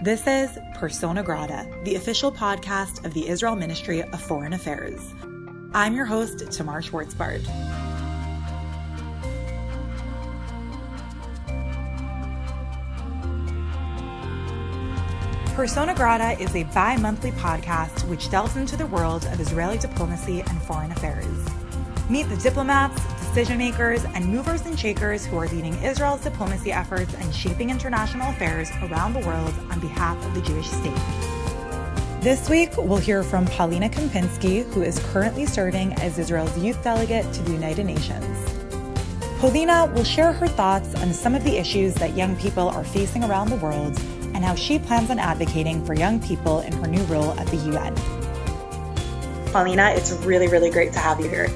This is Persona Grata, the official podcast of the Israel Ministry of Foreign Affairs. I'm your host, Tamar Schwartzbard. Persona Grata is a bi-monthly podcast which delves into the world of Israeli diplomacy and foreign affairs. Meet the diplomats, decision makers, and movers and shakers who are leading Israel's diplomacy efforts and shaping international affairs around the world on behalf of the Jewish state. This week, we'll hear from Polina Kempinsky, who is currently serving as Israel's youth delegate to the United Nations. Polina will share her thoughts on some of the issues that young people are facing around the world and how she plans on advocating for young people in her new role at the UN. Paulina, it's really great to have you here.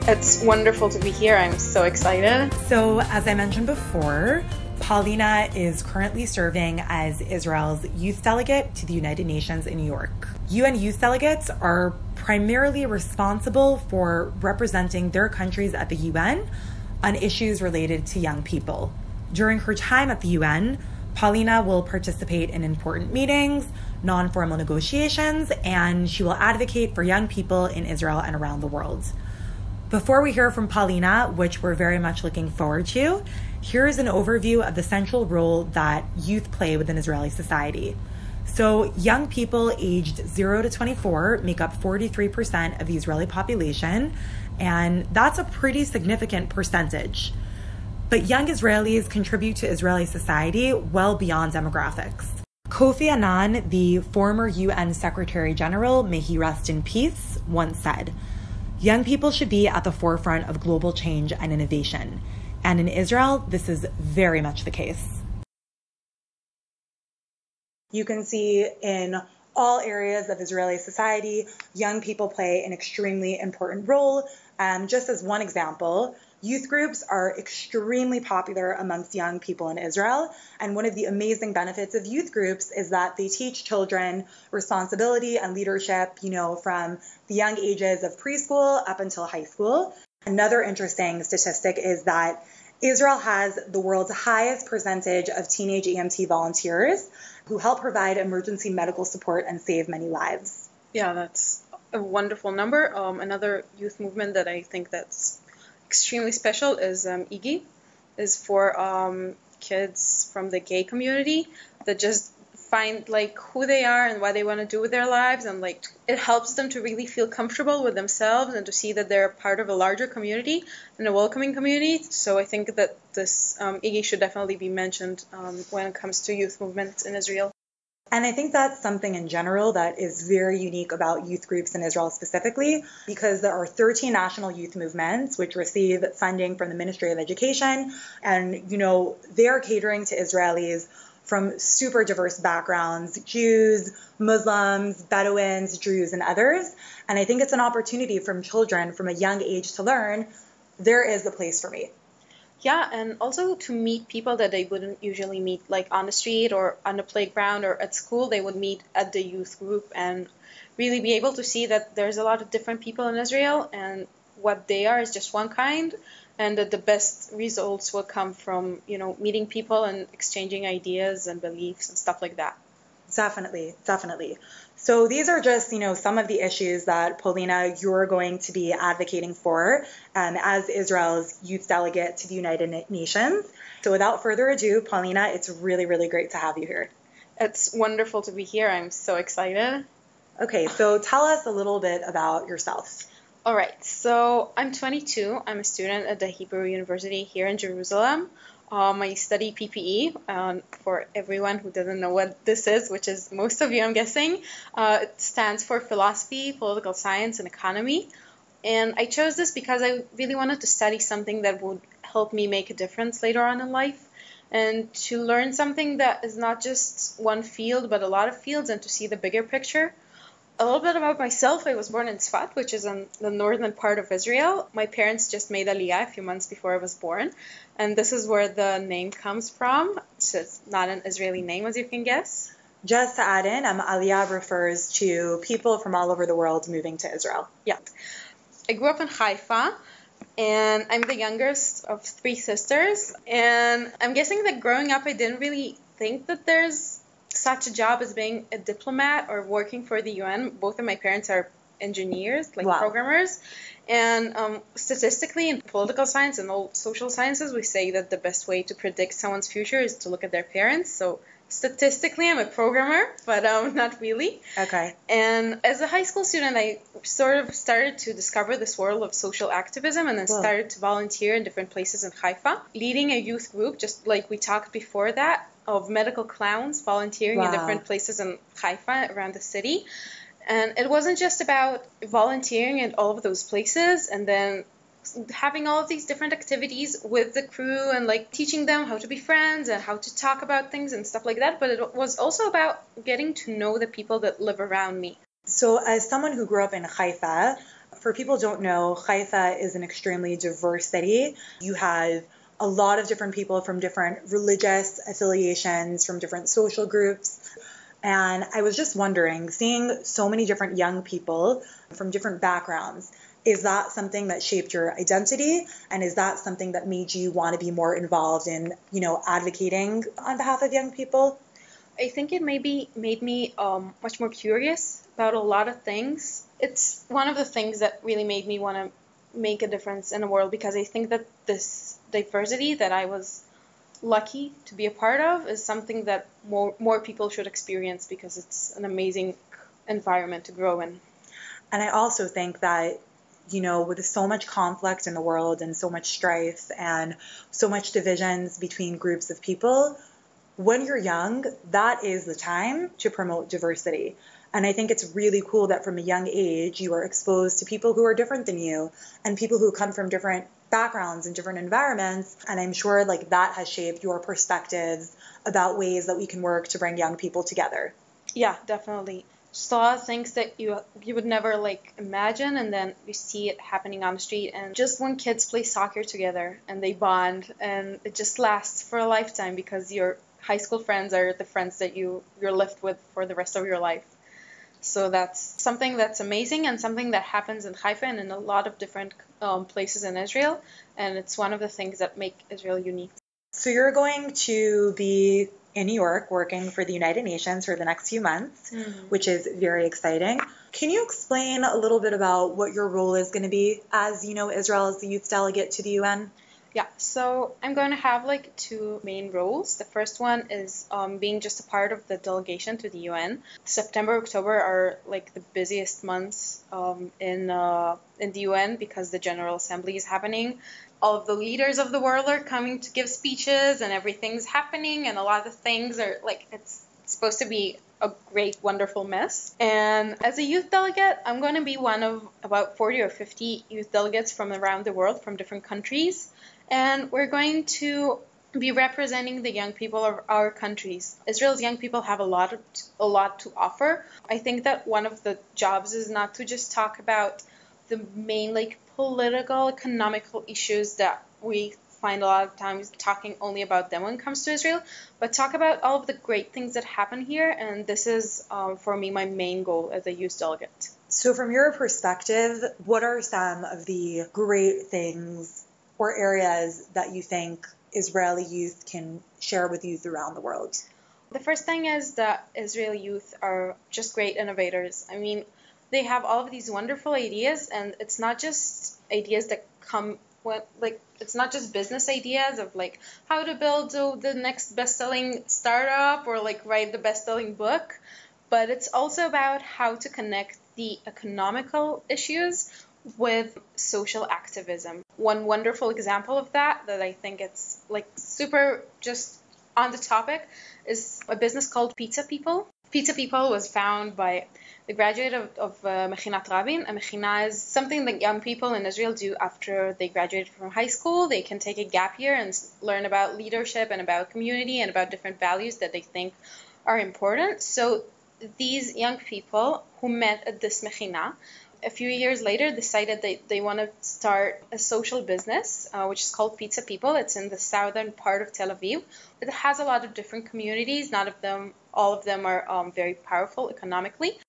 It's wonderful to be here. I'm so excited. So, as I mentioned before, Paulina is currently serving as Israel's youth delegate to the United Nations in New York. UN youth delegates are primarily responsible for representing their countries at the UN on issues related to young people. During her time at the UN, Paulina will participate in important meetings, non-formal negotiations, and she will advocate for young people in Israel and around the world. Before we hear from Paulina, which we're very much looking forward to, here's an overview of the central role that youth play within Israeli society. So young people aged 0 to 24 make up 43% of the Israeli population, and that's a pretty significant percentage. But young Israelis contribute to Israeli society well beyond demographics. Kofi Annan, the former UN Secretary General, may he rest in peace, once said, "Young people should be at the forefront of global change and innovation." And in Israel, this is very much the case. You can see in all areas of Israeli society, young people play an extremely important role. Just as one example, youth groups are extremely popular amongst young people in Israel, and one of the amazing benefits of youth groups is that they teach children responsibility and leadership, from the young ages of preschool up until high school. Another interesting statistic is that Israel has the world's highest percentage of teenage EMT volunteers who help provide emergency medical support and save many lives. Yeah, that's a wonderful number. Another youth movement that I think that's extremely special is IGI, is for kids from the gay community that just find who they are and what they want to do with their lives, and it helps them to really feel comfortable with themselves and to see that they're part of a larger community and a welcoming community. So I think that this IGI should definitely be mentioned when it comes to youth movements in Israel. And I think that's something in general that is very unique about youth groups in Israel specifically, because there are 13 national youth movements which receive funding from the Ministry of Education. And, they're catering to Israelis from super diverse backgrounds: Jews, Muslims, Bedouins, Druze, and others. And I think it's an opportunity from children from a young age to learn there is a place for me. Yeah, and also to meet people that they wouldn't usually meet on the street or on the playground or at school. They would meet at the youth group and really be able to see that there's a lot of different people in Israel, and what they are is just one kind, and that the best results will come from, meeting people and exchanging ideas and beliefs and stuff like that. Definitely. So these are just, some of the issues that, Paulina, you're going to be advocating for as Israel's youth delegate to the United Nations. So without further ado, Paulina, it's really great to have you here. It's wonderful to be here. I'm so excited. Okay, so tell us a little bit about yourself. All right, so I'm 22. I'm a student at the Hebrew University here in Jerusalem. I study PPE. For everyone who doesn't know what this is, which is most of you, I'm guessing, it stands for philosophy, political science, and economy. And I chose this because I really wanted to study something that would help me make a difference later on in life, and to learn something that is not just one field, but a lot of fields, and to see the bigger picture. A little bit about myself. I was born in Tzfat, which is in the northern part of Israel. My parents just made Aliyah a few months before I was born, and this is where the name comes from. So it's not an Israeli name, as you can guess. Just to add in, Aliyah refers to people from all over the world moving to Israel. Yeah. I grew up in Haifa, and I'm the youngest of 3 sisters, and I'm guessing that growing up I didn't really think that there's such a job as being a diplomat or working for the UN. Both of my parents are engineers, like Wow. programmers. And statistically, in political science and all social sciences, we say that the best way to predict someone's future is to look at their parents. So statistically, I'm a programmer, but not really. Okay. And as a high school student, I sort of started to discover this world of social activism and then Cool. started to volunteer in different places in Haifa, leading a youth group, just like we talked before that, of medical clowns volunteering in Wow. different places in Haifa around the city. And it wasn't just about volunteering at all of those places and then having all of these different activities with the crew and like teaching them how to be friends and how to talk about things and stuff like that, but it was also about getting to know the people that live around me. So as someone who grew up in Haifa, for people who don't know, Haifa is an extremely diverse city. You have a lot of different people from different religious affiliations, from different social groups. And I was just wondering, seeing so many different young people from different backgrounds, is that something that shaped your identity? And is that something that made you want to be more involved in, advocating on behalf of young people? I think it maybe made me much more curious about a lot of things. It's one of the things that really made me want to make a difference in the world, because I think that this diversity that I was lucky to be a part of is something that more people should experience, because it's an amazing environment to grow in. And I also think that, with so much conflict in the world and so much strife and so much divisions between groups of people, when you're young, that is the time to promote diversity. And I think it's really cool that from a young age, you are exposed to people who are different than you and people who come from different backgrounds and different environments. And I'm sure that has shaped your perspectives about ways that we can work to bring young people together. Yeah, definitely. Just a lot of things that you would never imagine, and then you see it happening on the street. And just when kids play soccer together and they bond, and it just lasts for a lifetime, because your high school friends are the friends that you're left with for the rest of your life. So that's something that's amazing, and something that happens in Haifa and in a lot of different places in Israel. And it's one of the things that make Israel unique. So you're going to be in New York working for the United Nations for the next few months, which is very exciting. Can you explain a little bit about what your role is going to be as, Israel's youth delegate to the UN? Yeah, so I'm going to have two main roles. The first one is being just a part of the delegation to the UN. September, October are the busiest months in the UN, because the General Assembly is happening. All of the leaders of the world are coming to give speeches, and everything's happening, and a lot of things are it's supposed to be a great, wonderful mess. And as a youth delegate, I'm going to be one of about 40 or 50 youth delegates from around the world, from different countries. And we're going to be representing the young people of our countries. Israel's young people have a lot to offer. I think that one of the jobs is not to just talk about the main political, economical issues that we find a lot of times talking only about them when it comes to Israel, but talk about all of the great things that happen here. And this is, for me, my main goal as a youth delegate. So from your perspective, what are some of the great things or areas that you think Israeli youth can share with youth around the world? The first thing is that Israeli youth are just great innovators. I mean, they have all of these wonderful ideas, and it's not just ideas that come with, it's not just business ideas of how to build the next best-selling startup or write the best-selling book, but it's also about how to connect the economical issues with social activism. One wonderful example of that I think it's super just on the topic is a business called Pizza People. Pizza People was found by the graduate of Mechinat Rabin. A Mechina is something that young people in Israel do after they graduate from high school. They can take a gap year and learn about leadership and about community and about different values that they think are important. So these young people who met at this Mechina, a few years later decided they want to start a social business, which is called Pizza People. It's in the southern part of Tel Aviv. It has a lot of different communities. All of them are very powerful economically.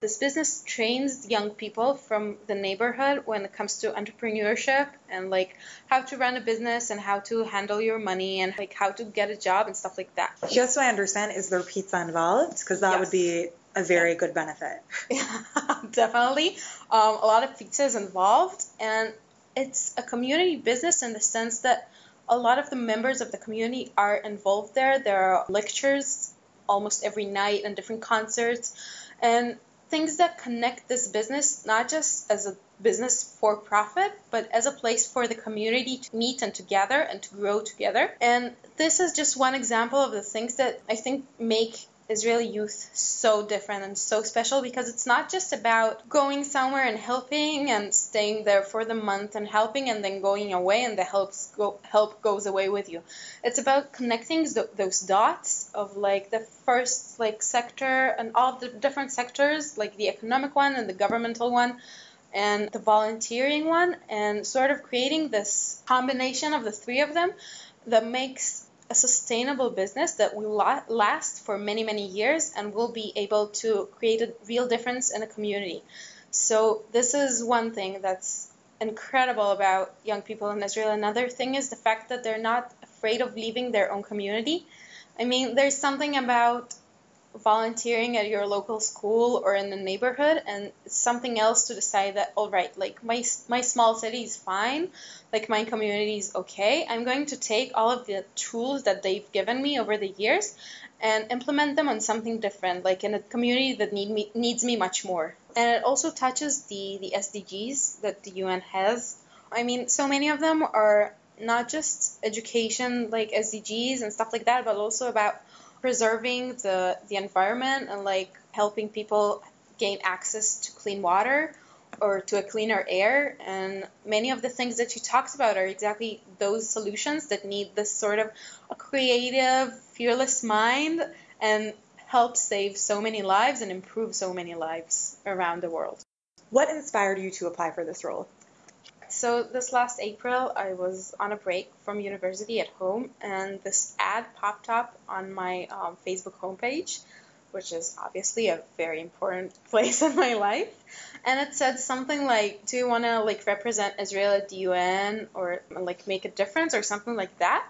This business trains young people from the neighborhood when it comes to entrepreneurship and like how to run a business and how to handle your money and like how to get a job and stuff like that. Just so I understand, is there pizza involved? Because that would be a very good benefit. Yeah, definitely. A lot of pizza is involved, and it's a community business in the sense that a lot of the members of the community are involved there. There are lectures almost every night and different concerts and things that connect this business not just as a business for profit, but as a place for the community to meet and to gather and to grow together. And this is just one example of the things that I think make Israeli youth so different and so special, because it's not just about going somewhere and helping and staying there for the month and helping and then going away and the help goes away with you. It's about connecting those dots of like the first like sector and all the different sectors, like the economic one and the governmental one and the volunteering one, and sort of creating this combination of the three of them that makes a sustainable business that will last for many, many years and will be able to create a real difference in a community. So this is one thing that's incredible about young people in Israel. Another thing is the fact that they're not afraid of leaving their own community. I mean, there's something about volunteering at your local school or in the neighborhood, and it's something else to decide that, all right, like my small city is fine, like my community is okay. I'm going to take all of the tools that they've given me over the years and implement them on something different, like in a community that needs me much more. And it also touches the SDGs that the UN has. I mean, so many of them are not just education, like SDGs and stuff like that, but also about preserving the environment and like helping people gain access to clean water or to a cleaner air. And many of the things that you talked about are exactly those solutions that need this sort of a creative, fearless mind and help save so many lives and improve so many lives around the world. What inspired you to apply for this role? So this last April, I was on a break from university at home, and this ad popped up on my Facebook homepage, which is obviously a very important place in my life. And it said something like, do you want to like represent Israel at the UN or like make a difference or something like that?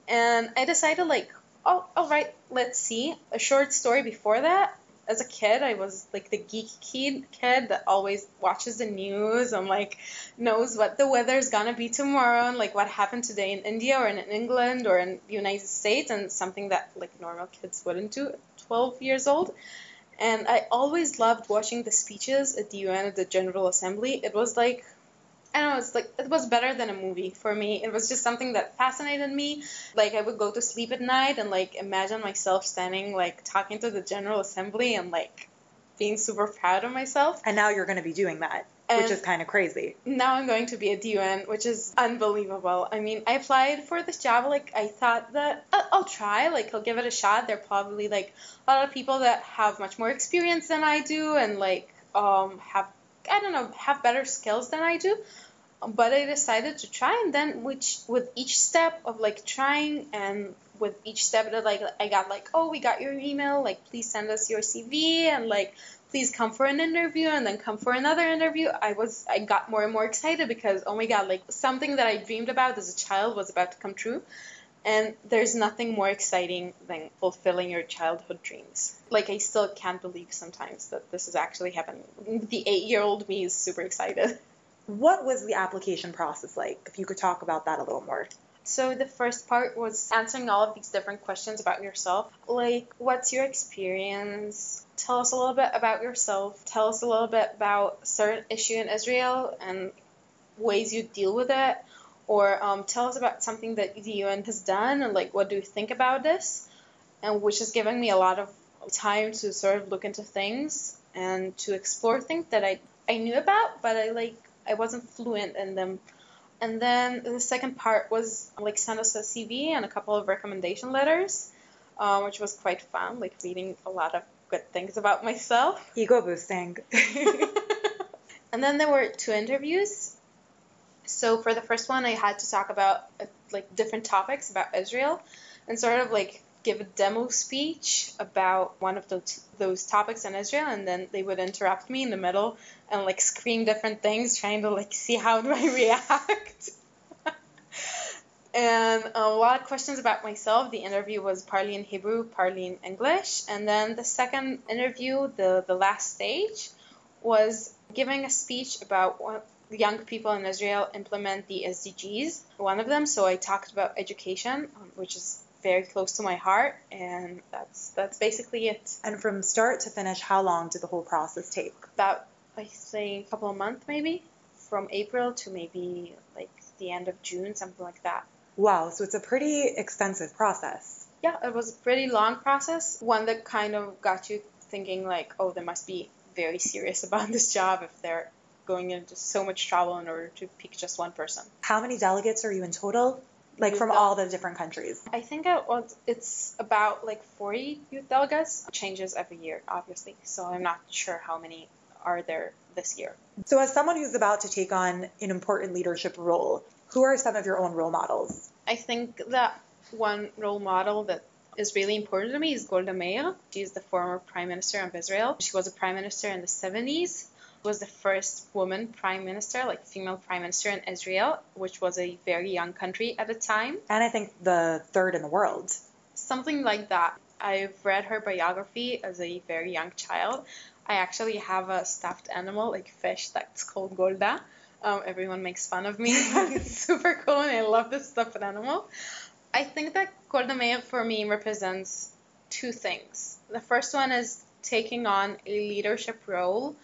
And I decided like, oh, all right, let's see. A short story before that. As a kid, I was like the geeky kid that always watches the news and like knows what the weather's gonna be tomorrow and like what happened today in India or in England or in the United States, and something that like normal kids wouldn't do at 12 years old. And I always loved watching the speeches at the UN at the General Assembly. It was like, I don't know, it's like, it was better than a movie for me. It was just something that fascinated me. Like, I would go to sleep at night and, like, imagine myself standing, like, talking to the General Assembly and, like, being super proud of myself. And now you're going to be doing that, which is kind of crazy. Now I'm going to be at the UN, which is unbelievable. I mean, I applied for this job. Like, I thought that I'll try. Like, I'll give it a shot. There are probably, like, a lot of people that have much more experience than I do and, like, have better skills than I do. But I decided to try, and then with each step of like trying and with each step that like I got like, oh, we got your email, like please send us your CV and like please come for an interview and then come for another interview. I got more and more excited because, oh my God, like something that I dreamed about as a child was about to come true. And there's nothing more exciting than fulfilling your childhood dreams. Like, I still can't believe sometimes that this is actually happening. The 8-year-old me is super excited. What was the application process like? If you could talk about that a little more. So the first part was answering all of these different questions about yourself. Like, what's your experience? Tell us a little bit about yourself. Tell us a little bit about a certain issue in Israel and ways you deal with it. Or tell us about something that the UN has done and, like, what do you think about this? And which has given me a lot of time to sort of look into things and to explore things that I knew about, but I wasn't fluent in them. And then the second part was like send us a CV and a couple of recommendation letters, which was quite fun, like reading a lot of good things about myself. Ego boosting. And then there were 2 interviews. So for the first one, I had to talk about like different topics about Israel and sort of like give a demo speech about one of those topics in Israel, and then they would interrupt me in the middle and like scream different things, trying to like see how do I react. And a lot of questions about myself. The interview was partly in Hebrew, partly in English. And then the second interview, the last stage, was giving a speech about what young people in Israel implement the SDGs, one of them. So I talked about education, which is very close to my heart, and that's basically it. And from start to finish, how long did the whole process take? About, I think, a couple of months maybe, from April to maybe like the end of June, something like that. Wow, so it's a pretty extensive process. Yeah, it was a pretty long process, one that kind of got you thinking like, oh, they must be very serious about this job if they're going into so much trouble in order to pick just one person. How many delegates are you in total? Like from all the different countries? I think it's about like 40 youth delegates. It changes every year, obviously, so I'm not sure how many are there this year. So as someone who's about to take on an important leadership role, who are some of your own role models? I think that one role model that is really important to me is Golda Meir. She is the former Prime Minister of Israel. She was a Prime Minister in the 70s. Was the first woman Prime Minister, like female Prime Minister in Israel, which was a very young country at the time. And I think the third in the world. Something like that. I've read her biography as a very young child. I actually have a stuffed animal, like fish, that's called Golda. Everyone makes fun of me. It's super cool, and I love this stuffed animal. I think that Golda Meir for me represents two things. The first one is taking on a leadership role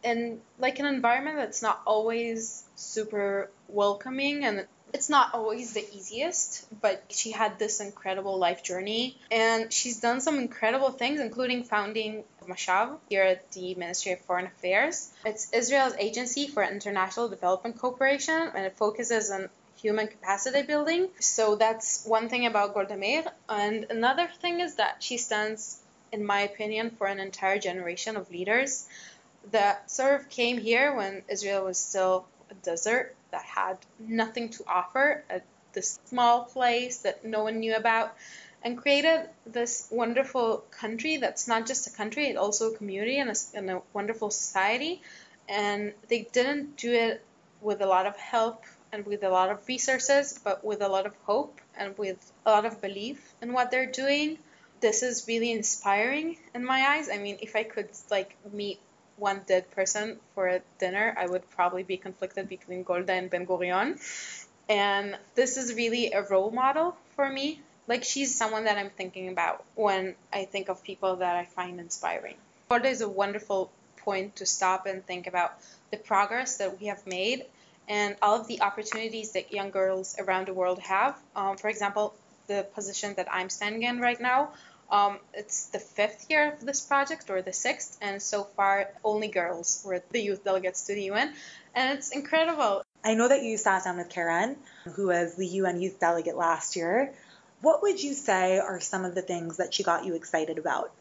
in like an environment that's not always super welcoming, and it's not always the easiest, but she had this incredible life journey, and she's done some incredible things, including founding Mashav here at the Ministry of Foreign Affairs. It's Israel's agency for international development cooperation, and it focuses on human capacity building. So that's one thing about Golda Meir. And another thing is that she stands, in my opinion, for an entire generation of leaders that sort of came here when Israel was still a desert that had nothing to offer, this small place that no one knew about, and created this wonderful country that's not just a country, it's also a community and a wonderful society. And they didn't do it with a lot of help and with a lot of resources, but with a lot of hope and with a lot of belief in what they're doing. This is really inspiring in my eyes. I mean, if I could like meet one dead person for a dinner, I would probably be conflicted between Golda and Ben-Gurion. And this is really a role model for me. Like, she's someone that I'm thinking about when I think of people that I find inspiring. Golda is a wonderful point to stop and think about the progress that we have made and all of the opportunities that young girls around the world have. For example, the position that I'm standing in right now, it's the 5th year of this project, or the 6th, and so far only girls were the youth delegates to the UN, and it's incredible. I know that you sat down with Karen, who was the UN youth delegate last year. What would you say are some of the things that she got you excited about?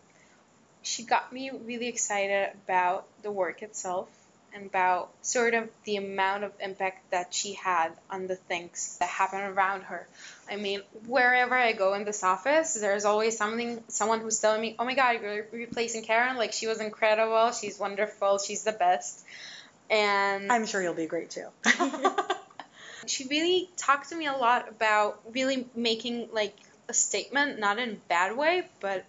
She got me really excited about the work itself and about sort of the amount of impact that she had on the things that happen around her. I mean, wherever I go in this office, there's always someone who's telling me, oh my God, you're replacing Karen? Like, she was incredible, she's wonderful, she's the best. And I'm sure you'll be great too. She really talked to me a lot about really making like a statement, not in a bad way, but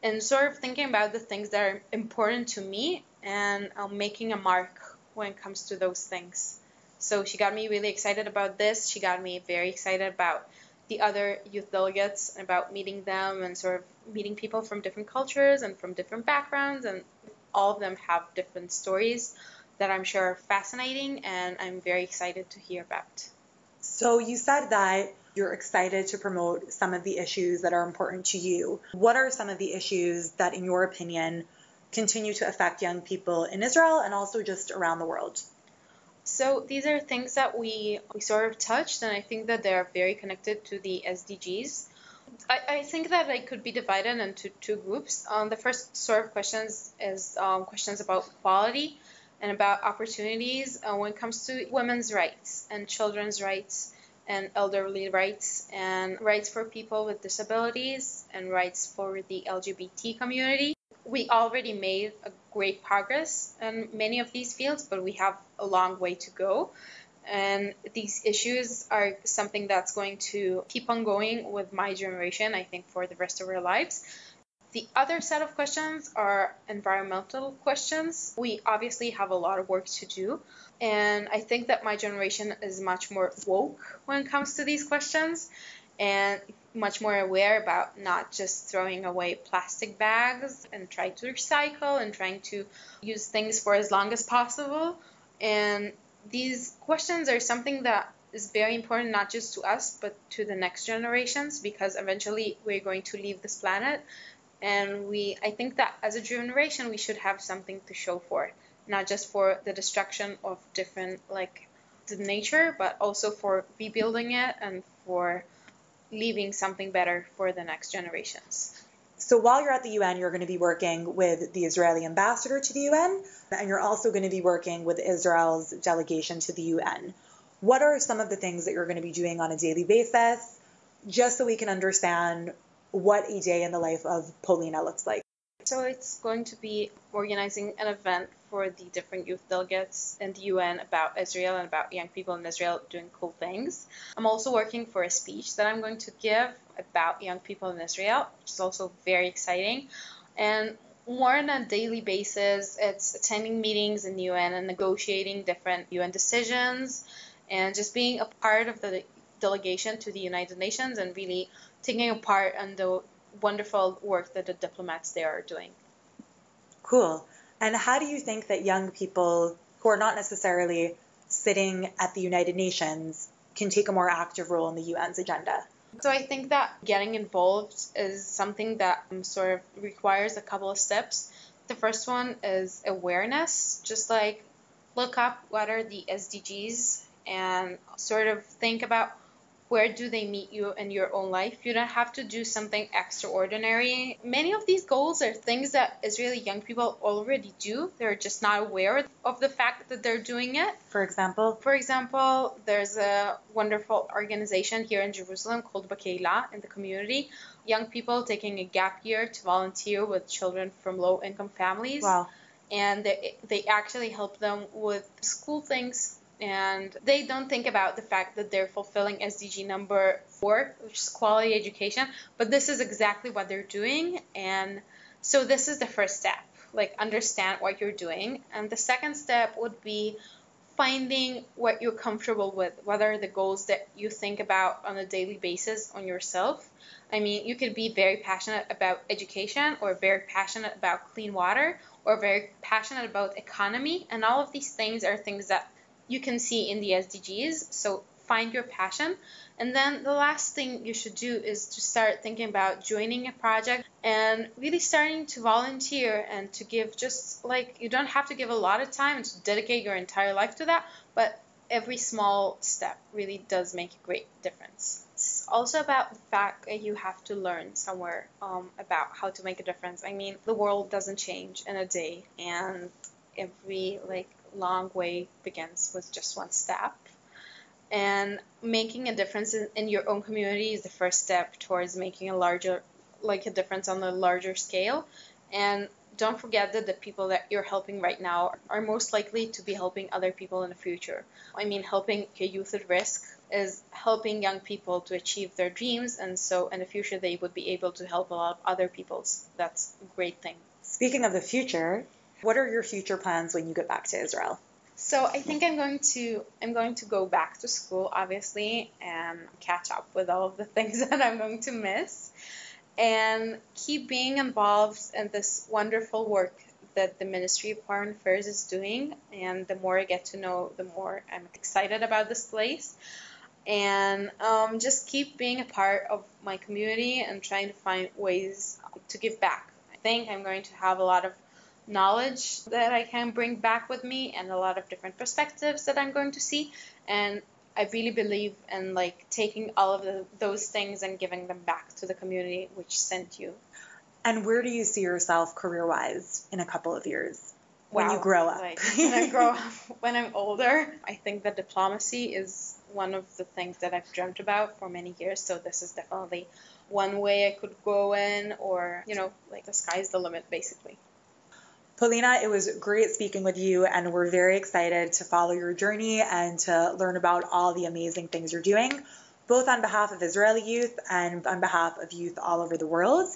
in sort of thinking about the things that are important to me and making a mark when it comes to those things. So she got me really excited about this. She got me very excited about the other youth delegates and about meeting them and sort of meeting people from different cultures and from different backgrounds, and all of them have different stories that I'm sure are fascinating and I'm very excited to hear about. So you said that you're excited to promote some of the issues that are important to you. What are some of the issues that, in your opinion, continue to affect young people in Israel and also just around the world? So these are things that we sort of touched, and I think that they're very connected to the SDGs. I think that they could be divided into two groups. The first sort of questions is questions about equality and about opportunities when it comes to women's rights and children's rights and elderly rights and rights for people with disabilities and rights for the LGBT community. We already made a great progress in many of these fields, but we have a long way to go. And these issues are something that's going to keep on going with my generation, I think, for the rest of our lives. The other set of questions are environmental questions. We obviously have a lot of work to do, and I think that my generation is much more woke when it comes to these questions and much more aware about not just throwing away plastic bags and trying to recycle and trying to use things for as long as possible. And these questions are something that is very important not just to us but to the next generations, because eventually we're going to leave this planet. And I think that as a generation, we should have something to show for it, not just for the destruction of different, the nature, but also for rebuilding it and for leaving something better for the next generations. So while you're at the UN, you're going to be working with the Israeli ambassador to the UN, and you're also going to be working with Israel's delegation to the UN. What are some of the things that you're going to be doing on a daily basis, just so we can understand what a day in the life of Paulina looks like? So it's going to be organizing an event for the different youth delegates in the UN about Israel and about young people in Israel doing cool things. I'm also working for a speech that I'm going to give about young people in Israel, which is also very exciting. And more on a daily basis, it's attending meetings in the UN and negotiating different UN decisions and just being a part of the delegation to the United Nations and really taking a part in the wonderful work that the diplomats there are doing. Cool. And how do you think that young people who are not necessarily sitting at the United Nations can take a more active role in the UN's agenda? So I think that getting involved is something that sort of requires a couple of steps. The first one is awareness, just look up what are the SDGs and sort of think about where do they meet you in your own life. You don't have to do something extraordinary. Many of these goals are things that Israeli young people already do. They're just not aware of the fact that they're doing it. For example? For example, there's a wonderful organization here in Jerusalem called Bakela in the community. Young people taking a gap year to volunteer with children from low-income families. Wow. And they actually help them with school things. And they don't think about the fact that they're fulfilling SDG number 4, which is quality education. But this is exactly what they're doing. And so this is the first step, understand what you're doing. And the second step would be finding what you're comfortable with, what are the goals that you think about on a daily basis on yourself. I mean, you could be very passionate about education or very passionate about clean water or very passionate about economy. And all of these things are things that you can see in the SDGs, so find your passion. And then the last thing you should do is to start thinking about joining a project and really starting to volunteer and to give you don't have to give a lot of time and to dedicate your entire life to that, but every small step really does make a great difference. It's also about the fact that you have to learn somewhere about how to make a difference. I mean, the world doesn't change in a day, and every long way begins with just one step. And making a difference in your own community is the first step towards making a difference on a larger scale. And don't forget that the people that you're helping right now are most likely to be helping other people in the future. I mean, helping a youth at risk is helping young people to achieve their dreams, and so in the future they would be able to help a lot of other people. That's a great thing. Speaking of the future, what are your future plans when you get back to Israel? So I think I'm going to go back to school, obviously, and catch up with all of the things that I'm going to miss, and keep being involved in this wonderful work that the Ministry of Foreign Affairs is doing. And the more I get to know, the more I'm excited about this place. And just keep being a part of my community and trying to find ways to give back. I think I'm going to have a lot of knowledge that I can bring back with me and a lot of different perspectives that I'm going to see. And I really believe in taking all of those things and giving them back to the community which sent you. And where do you see yourself career-wise in a couple of years when you grow up? When I grow up, when I'm older, I think that diplomacy is one of the things that I've dreamt about for many years. So this is definitely one way I could go in, or, like the sky's the limit, basically. Polina, it was great speaking with you, and we're very excited to follow your journey and to learn about all the amazing things you're doing, both on behalf of Israeli youth and on behalf of youth all over the world.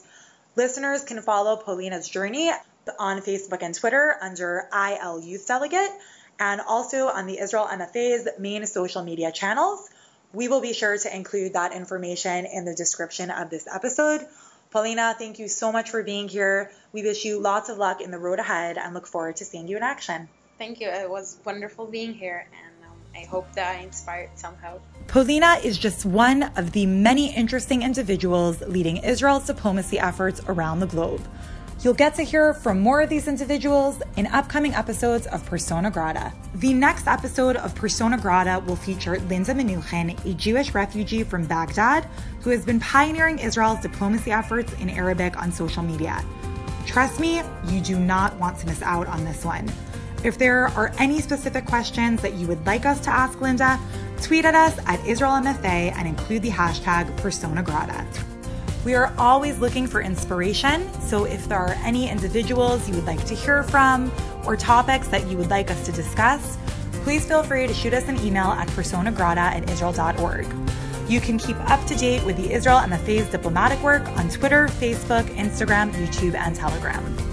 Listeners can follow Polina's journey on Facebook and Twitter under IL Youth Delegate, and also on the Israel MFA's main social media channels. We will be sure to include that information in the description of this episode. Paulina, thank you so much for being here. We wish you lots of luck in the road ahead and look forward to seeing you in action. Thank you. It was wonderful being here, and I hope that I inspired somehow. Paulina is just one of the many interesting individuals leading Israel's diplomacy efforts around the globe. You'll get to hear from more of these individuals in upcoming episodes of Persona Grata. The next episode of Persona Grata will feature Linda Menuchin, a Jewish refugee from Baghdad who has been pioneering Israel's diplomacy efforts in Arabic on social media. Trust me, you do not want to miss out on this one. If there are any specific questions that you would like us to ask Linda, tweet at us at IsraelMFA and include the hashtag Persona Grata. We are always looking for inspiration, so if there are any individuals you would like to hear from or topics that you would like us to discuss, please feel free to shoot us an email at personagrata@israel.org. You can keep up to date with the Israel MFA's diplomatic work on Twitter, Facebook, Instagram, YouTube, and Telegram.